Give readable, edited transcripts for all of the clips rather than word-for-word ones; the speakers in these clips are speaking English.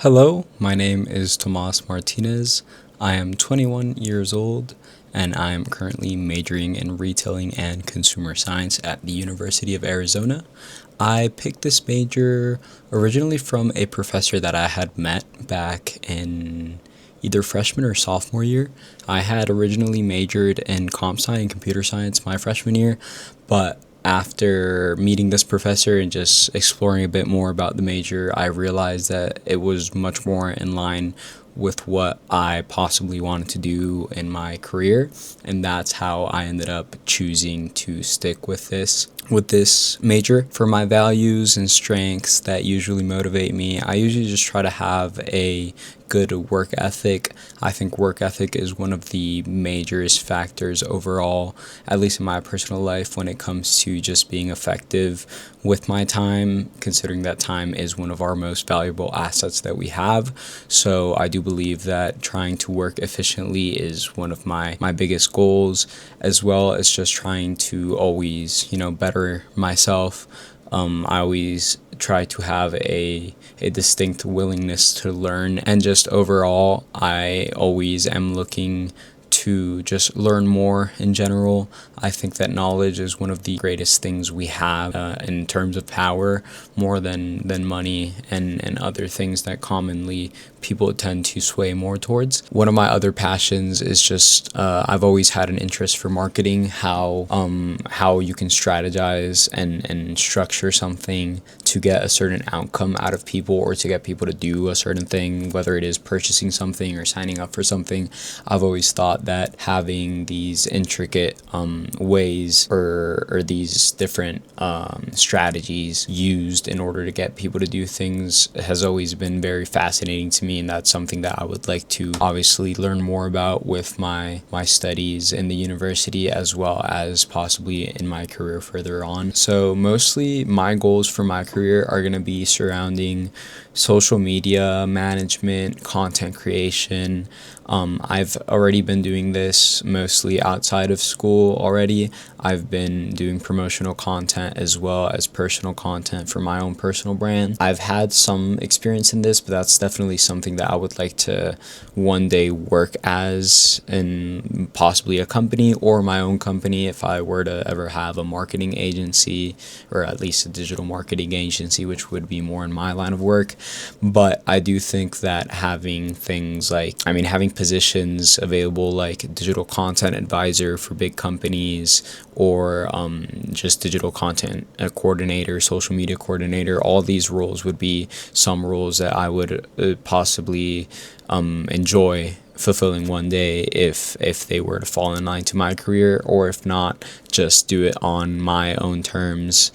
Hello, my name is Tomas Martinez. I am 21 years old and I am currently majoring in retailing and consumer science at the University of Arizona. I picked this major originally from a professor that I had met back in either freshman or sophomore year. I had originally majored in comp sci and computer science my freshman year, but after meeting this professor and just exploring a bit more about the major, I realized that it was much more in line with what I possibly wanted to do in my career, and that's how I ended up choosing to stick with this major. For my values and strengths that usually motivate me, I usually just try to have a good work ethic. I think work ethic is one of the majorest factors overall, at least in my personal life, when it comes to just being effective with my time, considering that time is one of our most valuable assets that we have. So I do believe that trying to work efficiently is one of my biggest goals, as well as just trying to always, better myself. I always try to have a distinct willingness to learn, and just overall, I always am looking to just learn more in general. I think that knowledge is one of the greatest things we have in terms of power, more than money and other things that commonly people tend to sway more towards. One of my other passions is just I've always had an interest for marketing, how you can strategize and structure something to get a certain outcome out of people, or to get people to do a certain thing, whether it is purchasing something or signing up for something. I've always thought that having these intricate ways or these different strategies used in order to get people to do things has always been very fascinating to me, and that's something that I would like to obviously learn more about with my studies in the university, as well as possibly in my career further on. So mostly my goals for my career are going to be surrounding social media management, content creation. I've already been doing this mostly outside of school already. I've been doing promotional content as well as personal content for my own personal brand. I've had some experience in this, but that's definitely something that I would like to one day work as in possibly a company or my own company, if I were to ever have a marketing agency, or at least a digital marketing agency, which would be more in my line of work. But I do think that having things like, having positions available like digital content advisor for big companies, or just digital content coordinator, social media coordinator, all these roles would be some roles that I would possibly enjoy fulfilling one day if they were to fall in line to my career, or if not, just do it on my own terms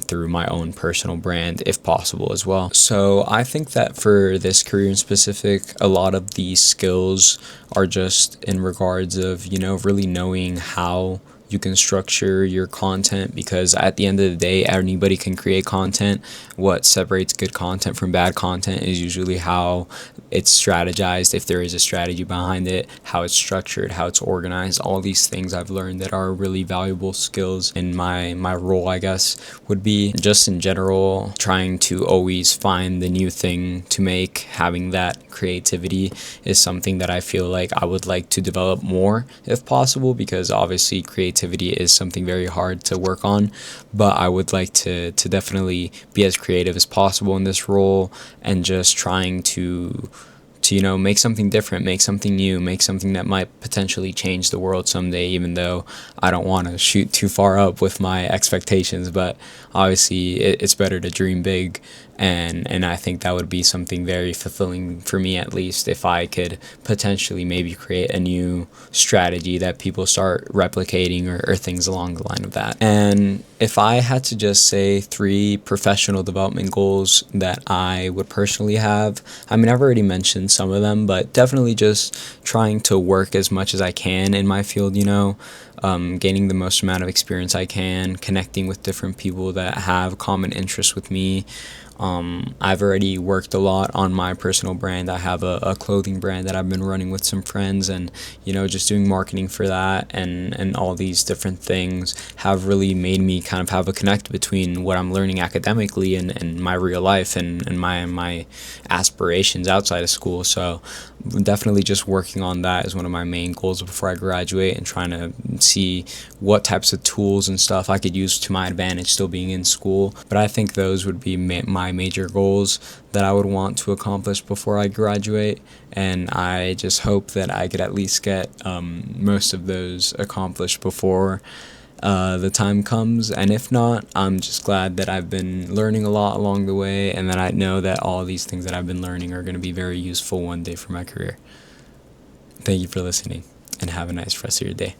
through my own personal brand if possible as well. So I think that for this career in specific, a lot of these skills are just in regards of, really knowing how you can structure your content, because at the end of the day, anybody can create content. What separates good content from bad content is usually how it's strategized, if there is a strategy behind it, how it's structured, how it's organized. All these things I've learned that are really valuable skills in my role, I guess, would be just in general trying to always find the new thing to make. Having that creativity is something that I feel like I would like to develop more if possible, because obviously creativity is something very hard to work on, but I would like to definitely be as creative as possible in this role, and just trying to make something different, make something new, make something that might potentially change the world someday, even though I don't want to shoot too far up with my expectations. But obviously it's better to dream big, and I think that would be something very fulfilling for me, at least, if I could potentially maybe create a new strategy that people start replicating, or things along the line of that. And if I had to just say 3 professional development goals that I would personally have, I've already mentioned some of them, but definitely just trying to work as much as I can in my field, gaining the most amount of experience I can, connecting with different people that have common interests with me, I've already worked a lot on my personal brand. I have a clothing brand that I've been running with some friends, and just doing marketing for that, and all these different things have really made me kind of have a connect between what I'm learning academically and my real life, and my aspirations outside of school. So definitely just working on that is one of my main goals before I graduate, and trying to see what types of tools and stuff I could use to my advantage still being in school. But I think those would be my major goals that I would want to accomplish before I graduate, and I just hope that I could at least get most of those accomplished before the time comes. And if not, I'm just glad that I've been learning a lot along the way, and that I know that all these things that I've been learning are going to be very useful one day for my career. Thank you for listening, and have a nice rest of your day.